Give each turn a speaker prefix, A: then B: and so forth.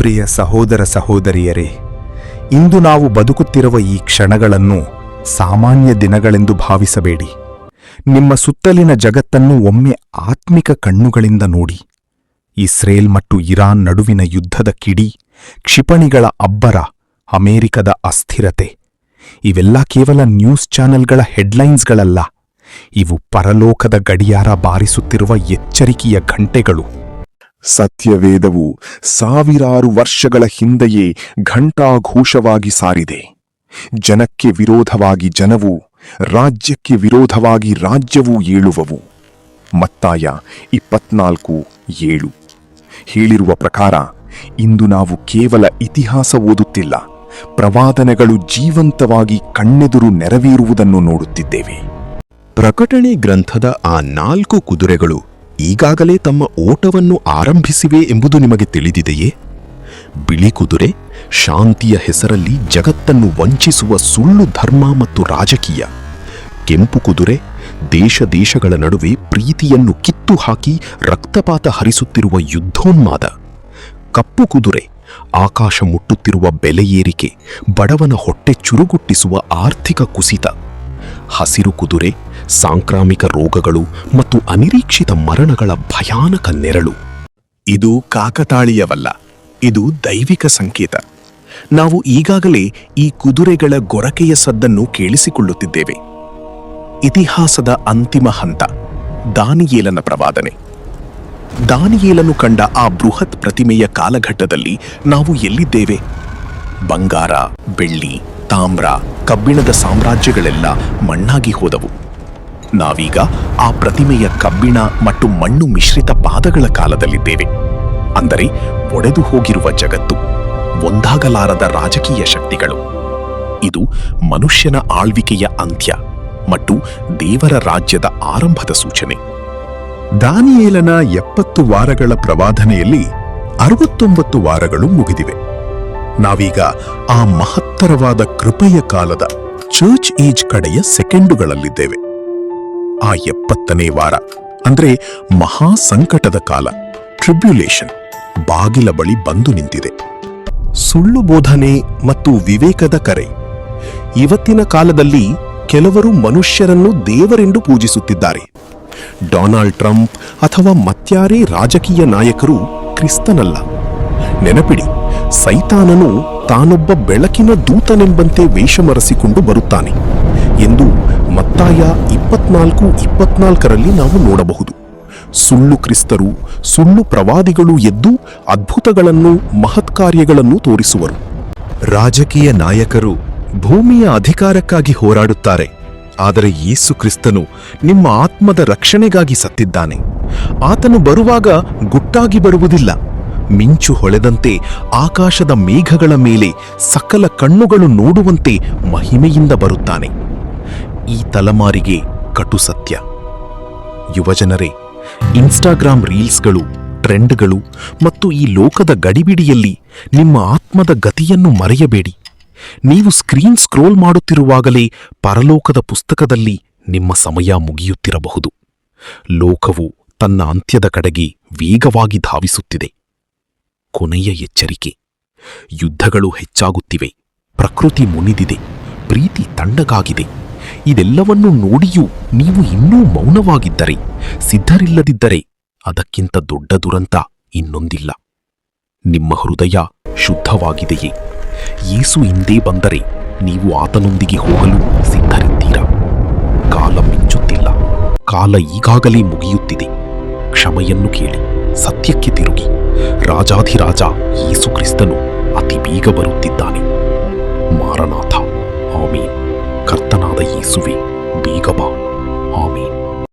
A: ಪ್ರಿಯ ಸಹೋದರ ಸಹೋದರಿಯರೇ, ಇಂದು ನಾವು ಬದುಕುತ್ತಿರುವ ಈ ಕ್ಷಣಗಳನ್ನು ಸಾಮಾನ್ಯ ದಿನಗಳೆಂದು ಭಾವಿಸಬೇಡಿ. ನಿಮ್ಮ ಸುತ್ತಲಿನ ಜಗತ್ತನ್ನು ಒಮ್ಮೆ ಆತ್ಮಿಕ ಕಣ್ಣುಗಳಿಂದ ನೋಡಿ. ಇಸ್ರೇಲ್ ಮತ್ತು ಇರಾನ್ ನಡುವಿನ ಯುದ್ಧದ ಕಿಡಿ, ಕ್ಷಿಪಣಿಗಳ ಅಬ್ಬರ, ಅಮೆರಿಕದ ಅಸ್ಥಿರತೆ ಇವೆಲ್ಲ ಕೇವಲ ನ್ಯೂಸ್ ಚಾನೆಲ್ಗಳ ಹೆಡ್ಲೈನ್ಸ್ಗಳಲ್ಲ. ಇವು ಪರಲೋಕದ ಗಡಿಯಾರ ಬಾರಿಸುತ್ತಿರುವ ಎಚ್ಚರಿಕೆಯ ಘಂಟೆಗಳು.
B: ಸತ್ಯವೇದವು ಸಾವಿರಾರು ವರ್ಷಗಳ ಹಿಂದೆಯೇ ಘಂಟಾಘೋಷವಾಗಿ ಸಾರಿದೆ. ಜನಕ್ಕೆ ವಿರೋಧವಾಗಿ ಜನವೂ, ರಾಜ್ಯಕ್ಕೆ ವಿರೋಧವಾಗಿ ರಾಜ್ಯವೂ ಏಳುವವು. ಮತ್ತಾಯ 24:7 ಹೇಳಿರುವ ಪ್ರಕಾರ ಇಂದು ನಾವು ಕೇವಲ ಇತಿಹಾಸ ಓದುತ್ತಿಲ್ಲ, ಪ್ರವಾದನೆಗಳು ಜೀವಂತವಾಗಿ ಕಣ್ಣೆದುರು ನೆರವೇರುವುದನ್ನು ನೋಡುತ್ತಿದ್ದೇವೆ.
C: ಪ್ರಕಟಣೆ ಗ್ರಂಥದ ಆ 4 ಕುದುರೆಗಳು ಈಗಾಗಲೇ ತಮ್ಮ ಓಟವನ್ನು ಆರಂಭಿಸಿವೆ ಎಂಬುದು ನಿಮಗೆ ತಿಳಿದಿದೆಯೇ? ಬಿಳಿ ಕುದುರೆ ಶಾಂತಿಯ ಹೆಸರಲ್ಲಿ ಜಗತ್ತನ್ನು ವಂಚಿಸುವ ಸುಳ್ಳು ಧರ್ಮ ಮತ್ತು ರಾಜಕೀಯ. ಕೆಂಪು ಕುದುರೆ ದೇಶ ದೇಶಗಳ ನಡುವೆ ಪ್ರೀತಿಯನ್ನು ಕಿತ್ತು ಹಾಕಿ ರಕ್ತಪಾತ ಹರಿಸುತ್ತಿರುವ ಯುದ್ಧೋನ್ಮಾದ. ಕಪ್ಪು ಕುದುರೆ ಆಕಾಶ ಮುಟ್ಟುತ್ತಿರುವ ಬೆಲೆ ಏರಿಕೆ, ಬಡವನ ಹೊಟ್ಟೆ ಚುರುಗುಟ್ಟಿಸುವ ಆರ್ಥಿಕ ಕುಸಿತ. ಹಸಿರು ಕುದುರೆ ಸಾಂಕ್ರಾಮಿಕ ರೋಗಗಳು ಮತ್ತು ಅನಿರೀಕ್ಷಿತ ಮರಣಗಳ ಭಯಾನಕ ನೆರಳು.
D: ಇದು ಕಾಕತಾಳೀಯವಲ್ಲ, ಇದು ದೈವಿಕ ಸಂಕೇತ. ನಾವು ಈಗಾಗಲೇ ಈ ಕುದುರೆಗಳ ಗೊರಕೆಯ ಸದ್ದನ್ನು ಕೇಳಿಸಿಕೊಳ್ಳುತ್ತಿದ್ದೇವೆ. ಇತಿಹಾಸದ ಅಂತಿಮ ಹಂತ, ದಾನಿಯೇಲನ ಪ್ರವಾದನೆ. ದಾನಿಯೇಲನು ಕಂಡ ಆ ಬೃಹತ್ ಪ್ರತಿಮೆಯ ಕಾಲಘಟ್ಟದಲ್ಲಿ ನಾವು ಎಲ್ಲಿದ್ದೇವೆ? ಬಂಗಾರ, ಬೆಳ್ಳಿ, ತಾಮ್ರ, ಕಬ್ಬಿಣದ ಸಾಮ್ರಾಜ್ಯಗಳೆಲ್ಲ ಮಣ್ಣಾಗಿ ಹೋದವು. ನಾವೀಗ ಆ ಪ್ರತಿಮೆಯ ಕಬ್ಬಿಣ ಮತ್ತು ಮಣ್ಣು ಮಿಶ್ರಿತ ಪಾದಗಳ ಕಾಲದಲ್ಲಿದ್ದೇವೆ. ಅಂದರೆ ಒಡೆದು ಹೋಗಿರುವ ಜಗತ್ತು, ಒಂದಾಗಲಾರದ ರಾಜಕೀಯ ಶಕ್ತಿಗಳು. ಇದು ಮನುಷ್ಯನ ಆಳ್ವಿಕೆಯ ಅಂತ್ಯ ಮತ್ತು ದೇವರ ರಾಜ್ಯದ ಆರಂಭದ ಸೂಚನೆ.
B: ದಾನಿಯೇಲನ 70 ವಾರಗಳ ಪ್ರವಾದನೆಯಲ್ಲಿ 69 ವಾರಗಳು ಮುಗಿದಿವೆ. ನಾವೀಗ ಆ ಮಹತ್ತರವಾದ ಕೃಪೆಯ ಕಾಲದ ಚರ್ಚ್ ಏಜ್ ಕಡೆಯ ಸೆಕೆಂಡುಗಳಲ್ಲಿದ್ದೇವೆ. ಆ 70ನೇ ವಾರ ಅಂದ್ರೆ ಮಹಾ ಸಂಕಟದ ಕಾಲ, ಟ್ರಿಬ್ಯುಲೇಷನ್, ಬಾಗಿಲ ಬಳಿ ಬಂದು ನಿಂತಿದೆ.
D: ಸುಳ್ಳು ಬೋಧನೆ ಮತ್ತು ವಿವೇಕದ ಕರೆ. ಇವತ್ತಿನ ಕಾಲದಲ್ಲಿ ಕೆಲವರು ಮನುಷ್ಯರನ್ನು ದೇವರೆಂದು ಪೂಜಿಸುತ್ತಿದ್ದಾರೆ. ಡೊನಾಲ್ಡ್ ಟ್ರಂಪ್ ಅಥವಾ ಮತ್ಯಾರೇ ರಾಜಕೀಯ ನಾಯಕರು ಕ್ರಿಸ್ತನಲ್ಲ. ನೆನಪಿಡಿ, ಸೈತಾನನು ತಾನೊಬ್ಬ ಬೆಳಕಿನ ದೂತನೆಂಬಂತೆ ವೇಷಮರೆಸಿಕೊಂಡು ಬರುತ್ತಾನೆ ಎಂದು ಮತ್ತಾಯ 24:24 ನಾವು ನೋಡಬಹುದು. ಸುಳ್ಳು ಕ್ರಿಸ್ತರು, ಸುಳ್ಳು ಪ್ರವಾದಿಗಳು ಎದ್ದು ಅದ್ಭುತಗಳನ್ನು, ಮಹತ್ಕಾರ್ಯಗಳನ್ನು ತೋರಿಸುವರು.
C: ರಾಜಕೀಯ ನಾಯಕರು ಭೂಮಿಯ ಅಧಿಕಾರಕ್ಕಾಗಿ ಹೋರಾಡುತ್ತಾರೆ, ಆದರೆ ಯೇಸು ಕ್ರಿಸ್ತನು ನಿಮ್ಮ ಆತ್ಮದ ರಕ್ಷಣೆಗಾಗಿ ಸತ್ತಿದ್ದಾನೆ. ಆತನು ಬರುವಾಗ ಗುಟ್ಟಾಗಿ ಬರುವುದಿಲ್ಲ. ಮಿಂಚು ಹೊಳೆದಂತೆ ಆಕಾಶದ ಮೇಘಗಳ ಮೇಲೆ ಸಕಲ ಕಣ್ಣುಗಳು ನೋಡುವಂತೆ ಮಹಿಮೆಯಿಂದ ಬರುತ್ತಾನೆ. ಈ ತಲೆಮಾರಿಗೆ ಕಟು ಸತ್ಯ. ಯುವಜನರೇ, ಇನ್ಸ್ಟಾಗ್ರಾಮ್ ರೀಲ್ಸ್ಗಳು, ಟ್ರೆಂಡ್ಗಳು ಮತ್ತು ಈ ಲೋಕದ ಗಡಿಬಿಡಿಯಲ್ಲಿ ನಿಮ್ಮ ಆತ್ಮದ ಗತಿಯನ್ನು ಮರೆಯಬೇಡಿ. ನೀವು ಸ್ಕ್ರೀನ್ ಸ್ಕ್ರೋಲ್ ಮಾಡುತ್ತಿರುವಾಗಲೇ ಪರಲೋಕದ ಪುಸ್ತಕದಲ್ಲಿ ನಿಮ್ಮ ಸಮಯ ಮುಗಿಯುತ್ತಿರಬಹುದು. ಲೋಕವು ತನ್ನ ಅಂತ್ಯದ ಕಡೆಗೆ ವೇಗವಾಗಿ ಧಾವಿಸುತ್ತಿದೆ. ಕೊನೆಯ ಎಚ್ಚರಿಕೆ: ಯುದ್ಧಗಳು ಹೆಚ್ಚಾಗುತ್ತಿವೆ, ಪ್ರಕೃತಿ ಮುನಿದಿದೆ, ಪ್ರೀತಿ ತಣ್ಣಗಾಗಿದೆ. ಇದೆಲ್ಲವನ್ನೂ ನೋಡಿಯೂ ನೀವು ಇನ್ನೂ ಮೌನವಾಗಿದ್ದರೆ, ಸಿದ್ಧರಿಲ್ಲದಿದ್ದರೆ ಅದಕ್ಕಿಂತ ದೊಡ್ಡ ದುರಂತ ಇನ್ನೊಂದಿಲ್ಲ. ನಿಮ್ಮ ಹೃದಯ ಶುದ್ಧವಾಗಿದೆಯೇ? ಯೇಸು ಹಿಂದೆ ಬಂದರೆ ನೀವು ಆತನೊಂದಿಗೆ ಹೋಗಲು ಸಿದ್ಧರಿದ್ದೀರಾ? ಕಾಲ ಮಿಂಚುತ್ತಿಲ್ಲ, ಕಾಲ ಈಗಾಗಲೇ ಮುಗಿಯುತ್ತಿದೆ. ಕ್ಷಮೆಯನ್ನು ಕೇಳಿ, ಸತ್ಯಕ್ಕೆ ತಿರುಗಿ. ರಾಜಾಧಿರಾಜ ಯೇಸು ಕ್ರಿಸ್ತನು ಅತಿ ಬೇಗ ಬರುತ್ತಿದ್ದಾನೆ. ಮಾರನಾಥ. ಆಮೀನ್. ಕರ್ತನಾದ ಯೇಸುವೆ, ಬೇಗ ಬಾ.